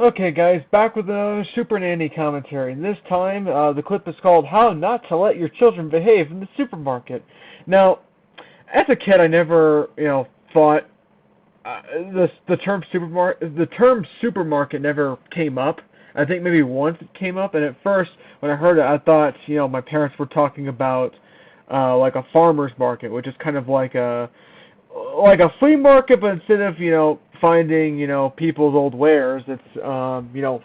Okay, guys, back with the Supernanny commentary. This time, the clip is called "How Not to Let Your Children Behave in the Supermarket." Now, as a kid, I never, thought the term supermarket never came up. I think maybe once it came up, and at first, when I heard it, I thought, my parents were talking about like a farmer's market, which is kind of like a flea market, but instead of finding people's old wares, it's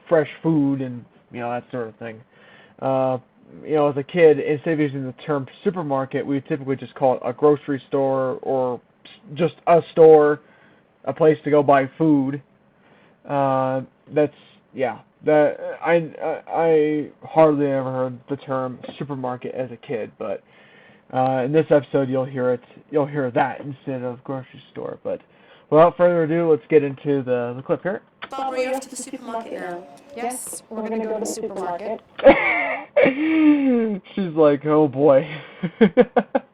fresh food and that sort of thing. As a kid, instead of using the term supermarket, we would typically just call it a grocery store or just a store, a place to go buy food. That's yeah. That I hardly ever heard the term supermarket as a kid, but in this episode you'll hear that instead of grocery store. But without further ado, let's get into the clip here. Barbara, you're off to the supermarket now. Yes, we're going to go to the supermarket. She's like, oh boy.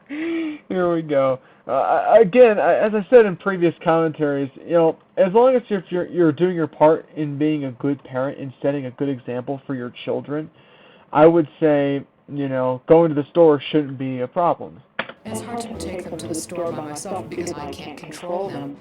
Here we go. Again, as I said in previous commentaries, as long as you're doing your part in being a good parent and setting a good example for your children, I would say, going to the store shouldn't be a problem. It's hard to take them to the store by myself because I can't control them.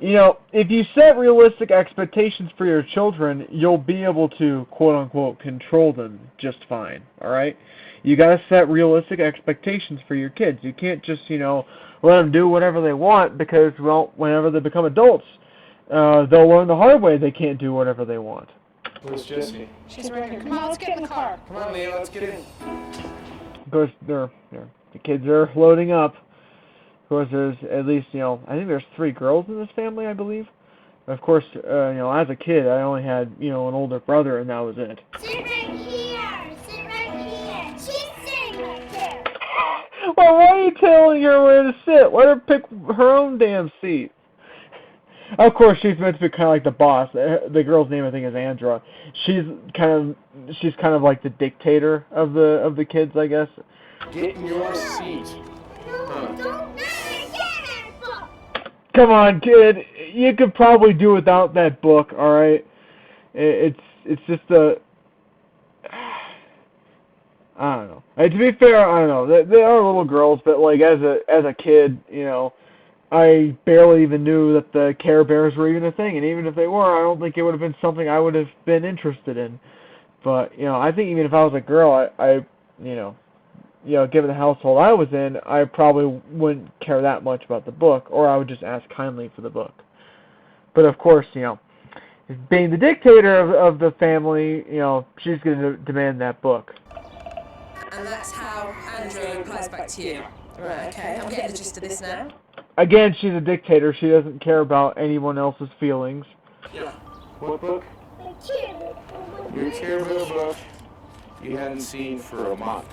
If you set realistic expectations for your children, you'll be able to, quote-unquote, control them just fine, alright? You gotta set realistic expectations for your kids. You can't just, let them do whatever they want because, well, whenever they become adults, they'll learn the hard way they can't do whatever they want. Where's Jessie? She's right here. Come on, let's get in the car. Come on, Leah, let's get in. Of course, the kids are loading up. Of course, there's at least, I think there's 3 girls in this family, I believe. Of course, as a kid, I only had, an older brother, and that was it. Sit right here! Sit right here! She's sitting right there! Well, why are you telling her where to sit? Let her pick her own damn seat. Of course, she's meant to be kind of like the boss. The girl's name, I think, is Andra. She's kind of like the dictator of the kids, I guess. Get in your seat. Don't Come on, kid. You could probably do without that book, alright? It's just I don't know. To be fair, I don't know. They are little girls, but like as a kid, I barely even knew that the Care Bears were even a thing, and even if they were, I don't think it would have been something I would have been interested in. But I think even if I was a girl, I given the household I was in, I probably wouldn't care that much about the book, or I would just ask kindly for the book. But of course, being the dictator of the family, she's going to demand that book. And that's how Andrew replies back to you. Right, okay, I'm getting the gist of this now. Again, she's a dictator. She doesn't care about anyone else's feelings. Yeah. What book? Your Care-Bear book you hadn't seen for a month.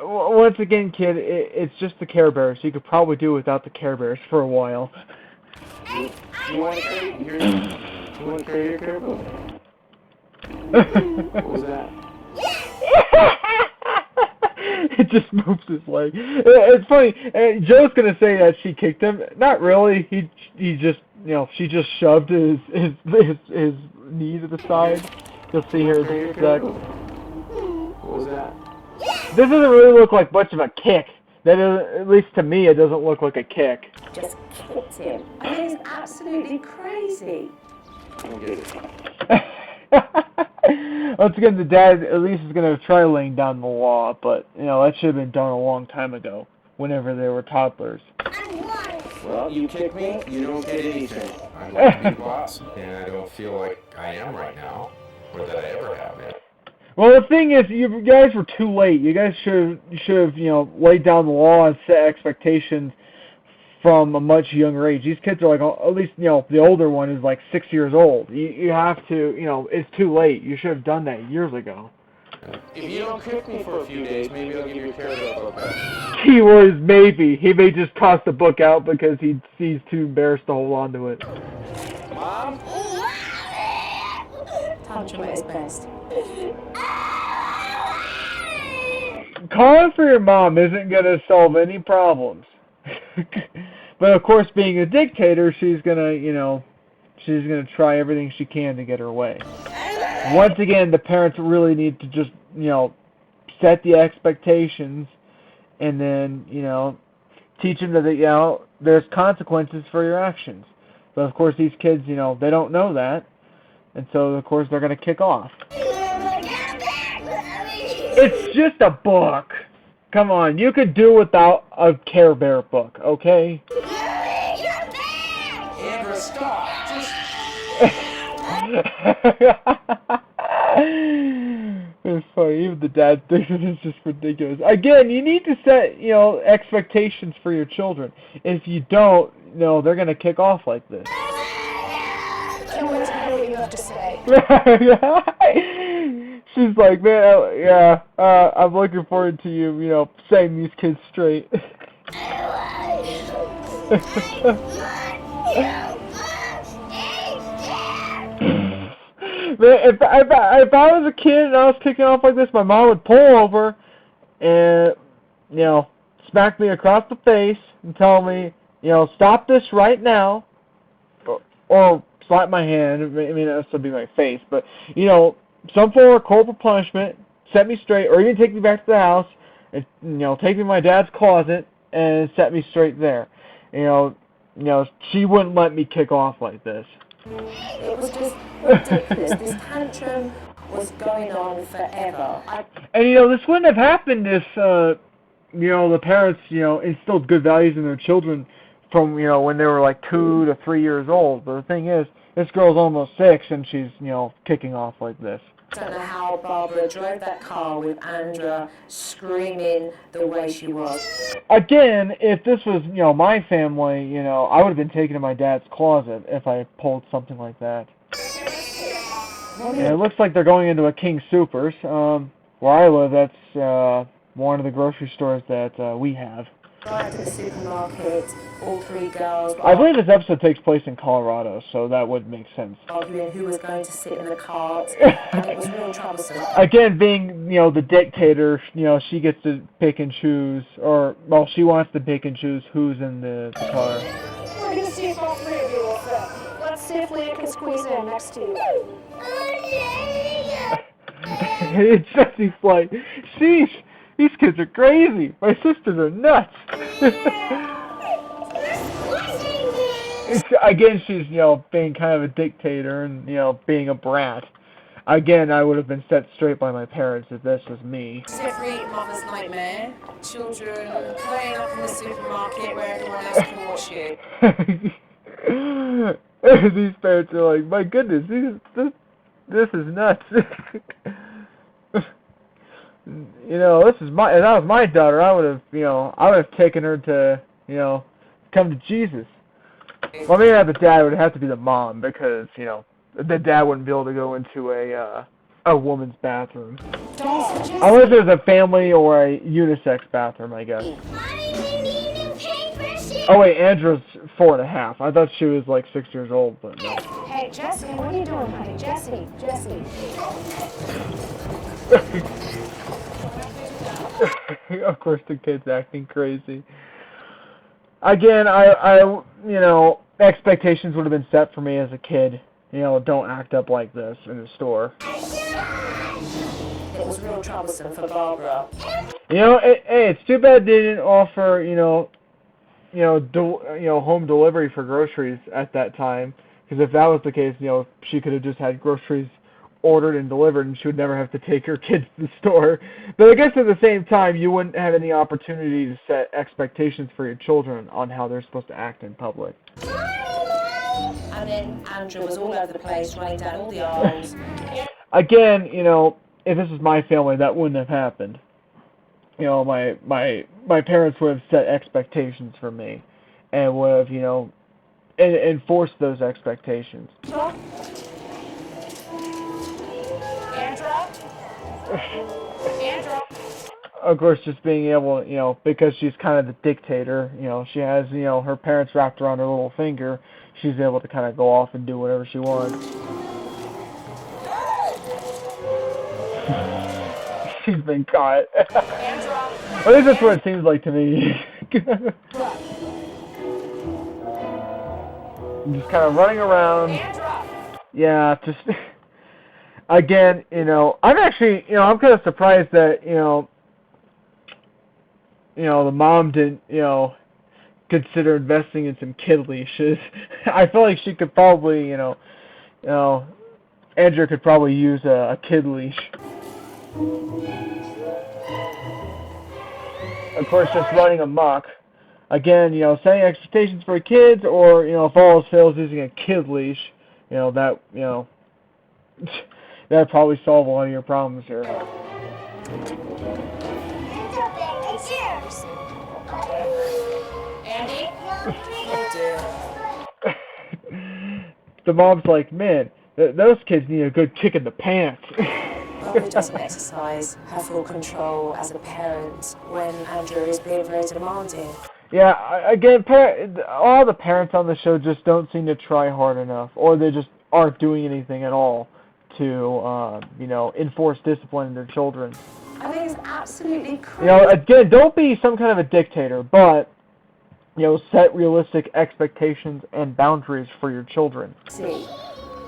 Once again, kid, it's just the Care Bears. You could probably do without the Care Bears for a while. You want to carry your Care book? What was that? It just moves his leg. It's funny. Joe's gonna say that she kicked him. Not really. He just, she just shoved his knee to the side. You'll see here in a sec. What was that? This doesn't really look like much of a kick. That is, at least to me, it doesn't look like a kick. Just kicked him. That is absolutely crazy. I don't get it. Once again, the dad at least is going to try laying down the law, but, that should have been done a long time ago, whenever they were toddlers. Well, you kick me, you don't get anything. I'm going to be boss, and I don't feel like I am right now, or that I ever have been. Well, the thing is, you guys were too late. You guys should have, laid down the law and set expectations from a much younger age. These kids are like, at least, the older one is like 6 years old. You have to, it's too late. You should have done that years ago. If you don't kick me for a few days, maybe I'll give you a Care-Bear book back. Keyword is maybe. He may just toss the book out because he's too embarrassed to hold on to it. Mom? Tantrum is best. Calling for your mom isn't going to solve any problems. But of course, being a dictator, she's going to, she's going to try everything she can to get her way. Once again, the parents really need to just, set the expectations and then, teach them that, there's consequences for your actions. But of course, these kids, they don't know that. And so, of course, they're going to kick off. It's just a book. Come on, you could do without a Care Bear book, okay? Amber, stop. Just... It's funny, even the dad thinks it's just ridiculous. Again, you need to set, expectations for your children. If you don't, they're going to kick off like this. I want to hear what you have to say. She's like, man, I'm looking forward to you, setting these kids straight. Man, if I was a kid and I was kicking off like this, my mom would pull over and, smack me across the face and tell me, stop this right now, or slap my hand. I mean, that would still be my face, but, some form of corporal punishment, set me straight, or even take me back to the house, and, take me to my dad's closet and set me straight there. She wouldn't let me kick off like this. It was just ridiculous. This tantrum was going on forever. And, this wouldn't have happened if, the parents, instilled good values in their children from, when they were like 2 to 3 years old. But the thing is, this girl's almost 6 and she's, kicking off like this. I don't know how Barbara drove that car with Andrea screaming the way she was. Again, if this was, my family, I would have been taken to my dad's closet if I pulled something like that. And it looks like they're going into a King Soopers. Where I live, that's one of the grocery stores that we have. Right to the supermarket, all 3 girls. I believe this episode takes place in Colorado, so that would make sense. Arguing who was going to sit in the cart, and it was real troublesome. Again, being, the dictator, she gets to pick and choose, or, well, she wants to pick and choose who's in the car. We're going to see if all 3 of you will fit. Let's see if Leah can squeeze in next to you. It's just, he's like, sheesh. These kids are crazy. My sisters are nuts. Again, she's, being kind of a dictator and, being a brat. Again, I would have been set straight by my parents if this was me. It's every mother's nightmare. Children playing up in the supermarket where everyone else can watch you. These parents are like, my goodness, this is nuts. This is if that was my daughter, I would have taken her to, come to Jesus. Well, maybe not the dad, it would have to be the mom, because, the dad wouldn't be able to go into a woman's bathroom. Unless there's a family or a unisex bathroom, I guess. Oh wait, Andrew's 4.5. I thought she was like 6 years old, but no. Hey, Jessie, what are you doing, honey? Jessie. Of course, the kid's acting crazy. Again, expectations would have been set for me as a kid. Don't act up like this in the store. It was real troublesome for Barbara. It's too bad they didn't offer, home delivery for groceries at that time. Because if that was the case, she could have just had groceries ordered and delivered, and she would never have to take her kids to the store. But I guess at the same time, you wouldn't have any opportunity to set expectations for your children on how they're supposed to act in public. And then Andrew was all over the place, running down all the aisles. Again, if this was my family, that wouldn't have happened. My parents would have set expectations for me, and would have, enforced those expectations. Andrew. Of course, just being able, because she's kind of the dictator, she has, her parents wrapped around her little finger, she's able to kind of go off and do whatever she wants. She's been caught. At least that's what it seems like to me. I'm just kind of running around. Yeah, just again, I'm actually, I'm kind of surprised that, the mom didn't, consider investing in some kid leashes. I feel like she could probably, Andrew could probably use a kid leash. Of course, just running amok. Again, setting expectations for kids, or if all else fails, using a kid leash. That that'd probably solve a lot of your problems here. It's yours. Andy? Oh dear. The mom's like, man, those kids need a good kick in the pants. Well, who doesn't exercise have full control as a parent when Andrew is being very demanding? Yeah, again, all the parents on the show just don't seem to try hard enough, or they just aren't doing anything at all to, enforce discipline in their children. I think it's absolutely crazy. Again, don't be some kind of a dictator, but, set realistic expectations and boundaries for your children. See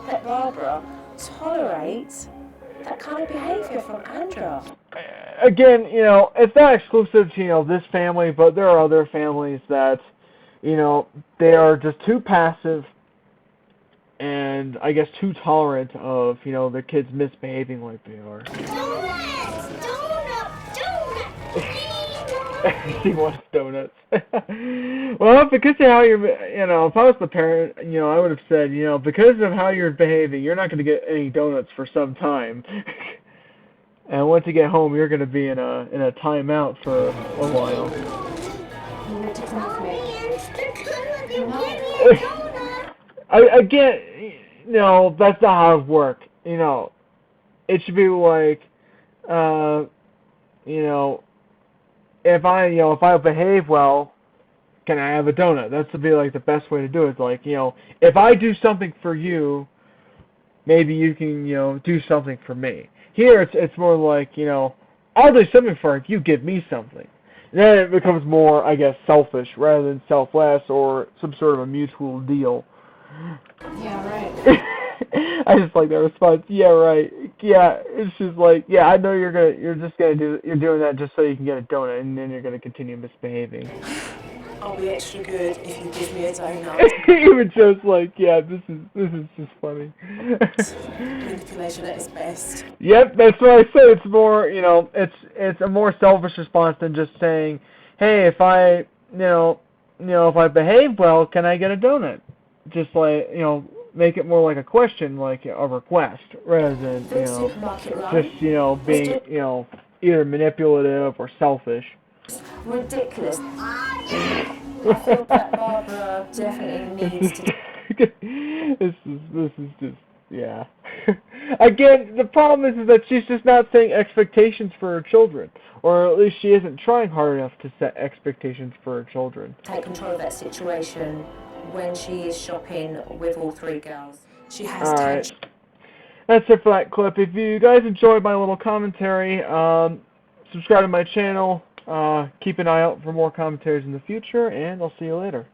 that Barbara tolerates that kind of behaviour from Andrew. Again, it's not exclusive to, this family, but there are other families that, they are just too passive and, I guess, too tolerant of, their kids misbehaving like they are. Donuts! Donuts! She wants donuts. Well, because of how you're, if I was the parent, I would have said, because of how you're behaving, you're not going to get any donuts for some time. And once you get home, you're going to be in a timeout for a while. Again, that's not how it works. It should be like, if I behave well, can I have a donut? That's to be like the best way to do it. It's like, if I do something for you, maybe you can, do something for me. Here, it's more like, I'll do something for you if you give me something. And then it becomes more, I guess, selfish rather than selfless or some sort of a mutual deal. Yeah, right. I just like that response. Yeah, right. Yeah, it's just like, yeah, I know you're doing that just so you can get a donut, and then you're gonna continue misbehaving. I'll be extra good if you give me a donut. Even just like, yeah, this is just funny. Manipulation at its best. Yep, that's what I say. It's more, it's a more selfish response than just saying, hey, if I, if I behave well, can I get a donut? Just like, make it more like a question, like a request, rather than, just, being, either manipulative or selfish. Ridiculous. I feel that Barbara definitely needs to... This is just, yeah. Again, the problem is that she's just not setting expectations for her children, or at least she isn't trying hard enough to set expectations for her children. Take control of that situation when she is shopping with all three girls. She has to. Alright. That's it for that clip. If you guys enjoyed my little commentary, subscribe to my channel. Keep an eye out for more commentaries in the future, and I'll see you later.